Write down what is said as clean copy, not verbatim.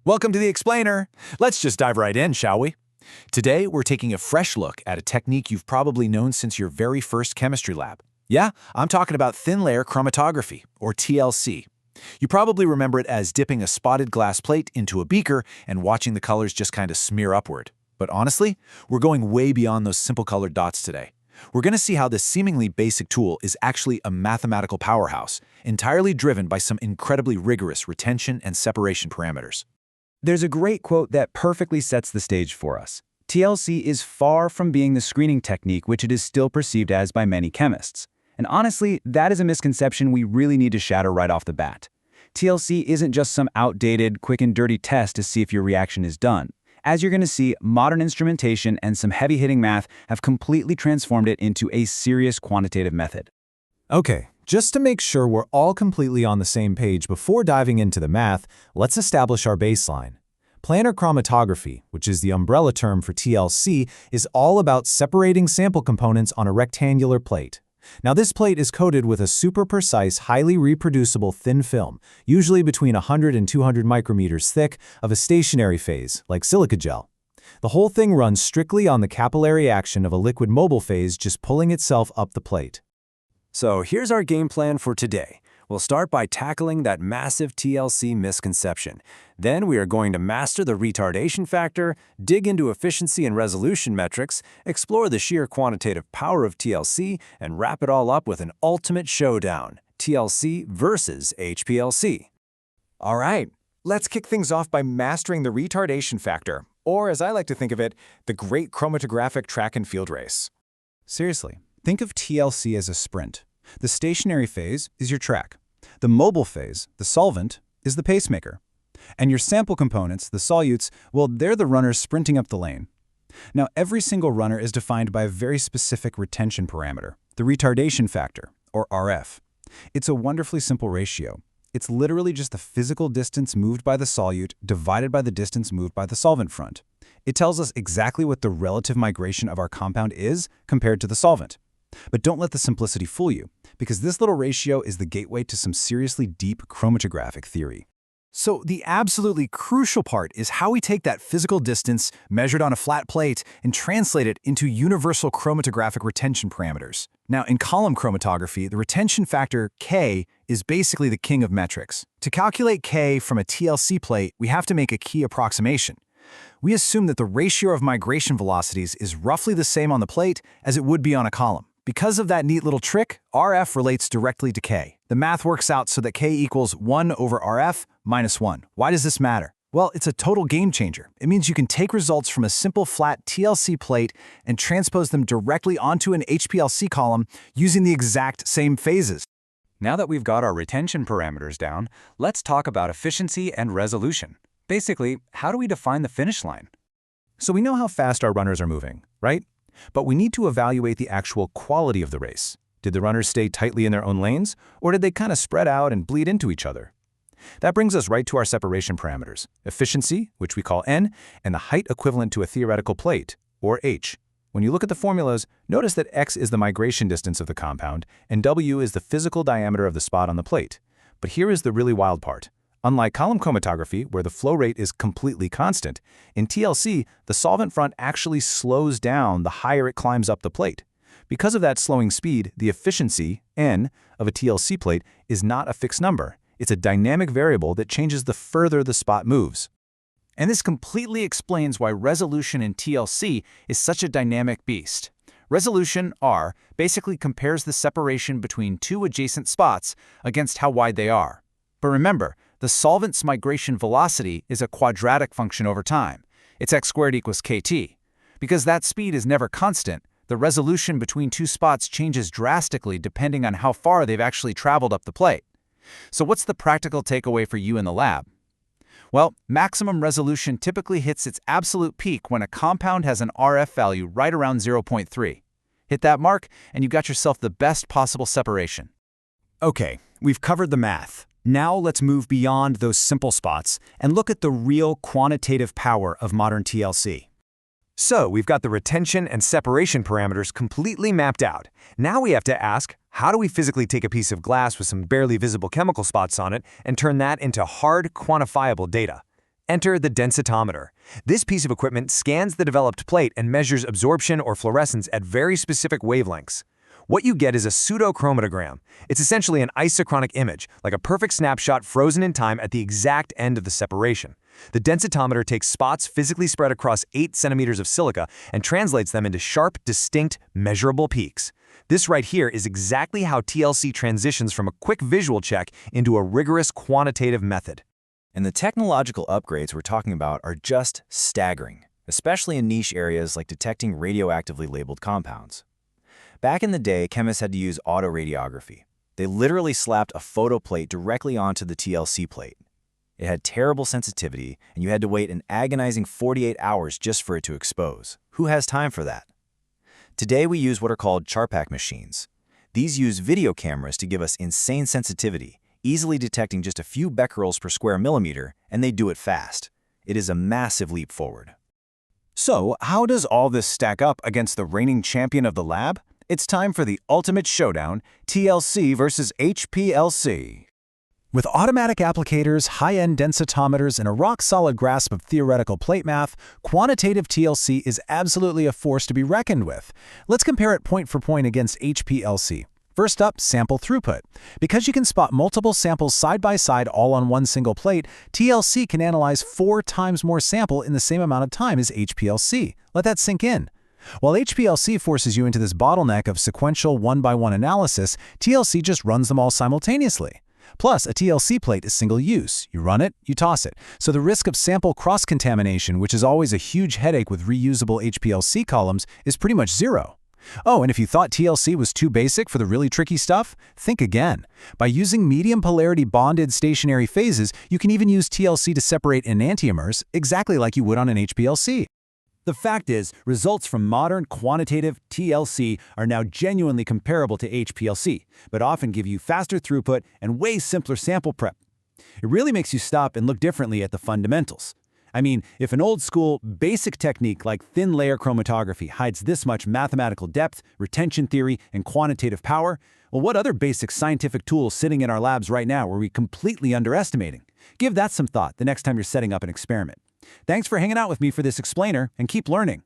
Welcome to the Explainer. Let's just dive right in, shall we? Today, we're taking a fresh look at a technique you've probably known since your very first chemistry lab. Yeah, I'm talking about thin layer chromatography, or TLC. You probably remember it as dipping a spotted glass plate into a beaker and watching the colors just kind of smear upward. But honestly, we're going way beyond those simple colored dots today. We're going to see how this seemingly basic tool is actually a mathematical powerhouse, entirely driven by some incredibly rigorous retention and separation parameters. There's a great quote that perfectly sets the stage for us. TLC is far from being the screening technique which it is still perceived as by many chemists. And honestly, that is a misconception we really need to shatter right off the bat. TLC isn't just some outdated, quick and dirty test to see if your reaction is done. As you're going to see, modern instrumentation and some heavy-hitting math have completely transformed it into a serious quantitative method. Okay, just to make sure we're all completely on the same page before diving into the math, let's establish our baseline. Planar chromatography, which is the umbrella term for TLC, is all about separating sample components on a rectangular plate. Now, this plate is coated with a super precise, highly reproducible thin film, usually between 100 and 200 micrometers thick, of a stationary phase, like silica gel. The whole thing runs strictly on the capillary action of a liquid mobile phase just pulling itself up the plate. So here's our game plan for today. We'll start by tackling that massive TLC misconception. Then we are going to master the retardation factor, dig into efficiency and resolution metrics, explore the sheer quantitative power of TLC, and wrap it all up with an ultimate showdown, TLC versus HPLC. All right, let's kick things off by mastering the retardation factor, or as I like to think of it, the great chromatographic track and field race. Seriously, think of TLC as a sprint. The stationary phase is your track. The mobile phase, the solvent, is the pacemaker. And your sample components, the solutes, well, they're the runners sprinting up the lane. Now, every single runner is defined by a very specific retention parameter, the retardation factor, or RF. It's a wonderfully simple ratio. It's literally just the physical distance moved by the solute divided by the distance moved by the solvent front. It tells us exactly what the relative migration of our compound is compared to the solvent. But don't let the simplicity fool you, because this little ratio is the gateway to some seriously deep chromatographic theory. So the absolutely crucial part is how we take that physical distance measured on a flat plate and translate it into universal chromatographic retention parameters. Now, in column chromatography, the retention factor K is basically the king of metrics. To calculate K from a TLC plate, we have to make a key approximation. We assume that the ratio of migration velocities is roughly the same on the plate as it would be on a column. Because of that neat little trick, RF relates directly to K. The math works out so that K equals 1 over RF minus 1. Why does this matter? Well, it's a total game changer. It means you can take results from a simple flat TLC plate and transpose them directly onto an HPLC column using the exact same phases. Now that we've got our retention parameters down, let's talk about efficiency and resolution. Basically, how do we define the finish line? So we know how fast our runners are moving, right? But we need to evaluate the actual quality of the race. Did the runners stay tightly in their own lanes, or did they kind of spread out and bleed into each other? That brings us right to our separation parameters, efficiency, which we call N, and the height equivalent to a theoretical plate, or H. When you look at the formulas, notice that X is the migration distance of the compound, and W is the physical diameter of the spot on the plate. But here is the really wild part. Unlike column chromatography, where the flow rate is completely constant, in TLC, the solvent front actually slows down the higher it climbs up the plate. Because of that slowing speed, the efficiency, N, of a TLC plate is not a fixed number. It's a dynamic variable that changes the further the spot moves. And this completely explains why resolution in TLC is such a dynamic beast. Resolution, R, basically compares the separation between two adjacent spots against how wide they are. But remember, the solvent's migration velocity is a quadratic function over time. It's x squared equals kt. Because that speed is never constant, the resolution between two spots changes drastically depending on how far they've actually traveled up the plate. So what's the practical takeaway for you in the lab? Well, maximum resolution typically hits its absolute peak when a compound has an RF value right around 0.3. Hit that mark, and you got yourself the best possible separation. Okay, we've covered the math. Now let's move beyond those simple spots and look at the real quantitative power of modern TLC. So we've got the retention and separation parameters completely mapped out. Now we have to ask, how do we physically take a piece of glass with some barely visible chemical spots on it and turn that into hard, quantifiable data? Enter the densitometer. This piece of equipment scans the developed plate and measures absorption or fluorescence at very specific wavelengths. What you get is a pseudochromatograph. It's essentially an isochrotic image, like a perfect snapshot frozen in time at the exact end of the separation. The densitometer takes spots physically spread across 8 centimeters of silica and translates them into sharp, distinct, measurable peaks. This right here is exactly how TLC transitions from a quick visual check into a rigorous quantitative method. And the technological upgrades we're talking about are just staggering, especially in niche areas like detecting radioactively labeled compounds. Back in the day, chemists had to use autoradiography. They literally slapped a photo plate directly onto the TLC plate. It had terrible sensitivity, and you had to wait an agonizing 48 hours just for it to expose. Who has time for that? Today, we use what are called Charpak machines. These use video cameras to give us insane sensitivity, easily detecting just a few becquerels per square millimeter, and they do it fast. It is a massive leap forward. So, how does all this stack up against the reigning champion of the lab? It's time for the ultimate showdown, TLC versus HPLC. With automatic applicators, high-end densitometers, and a rock-solid grasp of theoretical plate math, quantitative TLC is absolutely a force to be reckoned with. Let's compare it point for point against HPLC. First up, sample throughput. Because you can spot multiple samples side by side all on one single plate, TLC can analyze 4 times more sample in the same amount of time as HPLC. Let that sink in. While HPLC forces you into this bottleneck of sequential one-by-one analysis, TLC just runs them all simultaneously. Plus, a TLC plate is single-use. You run it, you toss it. So the risk of sample cross-contamination, which is always a huge headache with reusable HPLC columns, is pretty much zero. Oh, and if you thought TLC was too basic for the really tricky stuff, think again. By using medium polarity bonded stationary phases, you can even use TLC to separate enantiomers, exactly like you would on an HPLC. The fact is, results from modern quantitative TLC are now genuinely comparable to HPLC, but often give you faster throughput and way simpler sample prep. It really makes you stop and look differently at the fundamentals. I mean, if an old-school, basic technique like thin-layer chromatography hides this much mathematical depth, retention theory, and quantitative power, well, what other basic scientific tools sitting in our labs right now are we completely underestimating? Give that some thought the next time you're setting up an experiment. Thanks for hanging out with me for this explainer, and keep learning.